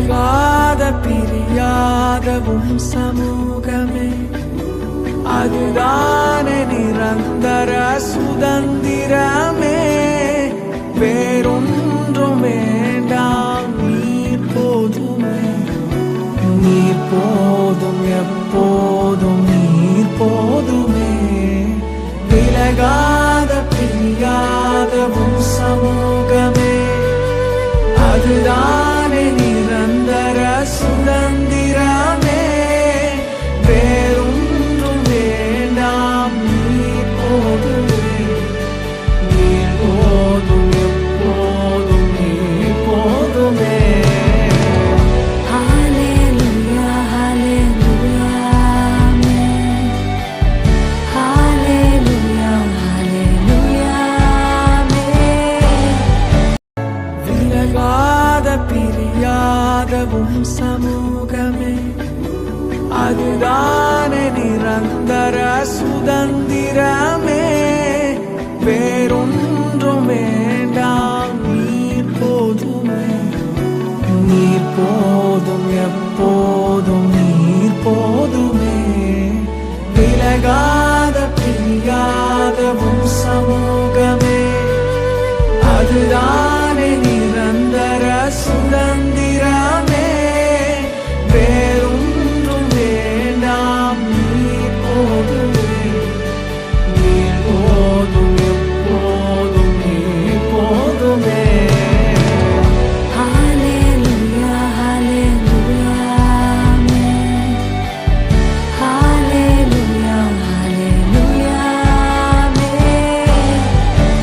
விலகாத பிரியாதவும் சமூகமே, அதுதானே நிரந்தர சுதந்திரமே. வேறொன்றும் வேண்டாம், நீர் போதுமே. நீர் போதும், எப்போதும் நீர் போதுமே. விலகாத பிரியாதவும் சமூகமே, அதுதானே நிரந்தர சுதந்திரமே. வேறொன்றும் வேண்டாம், நீர் போதுமே. நீர் போதும், எப்போதும் நீர் போதுமே. Hallelujah, hallelujah, amen. Hallelujah, hallelujah, amen. விலகாத பிரியாதவும் சமூகமே, அதுதானே நிரந்தர சுதந்திரமே. வேறொன்றும் வேண்டாம், நீர் போதுமே. நீர் போதும், எப்போதும் நீர் போதுமே. விலகாத பிரியாதவும் சமூகமே, அதுதான்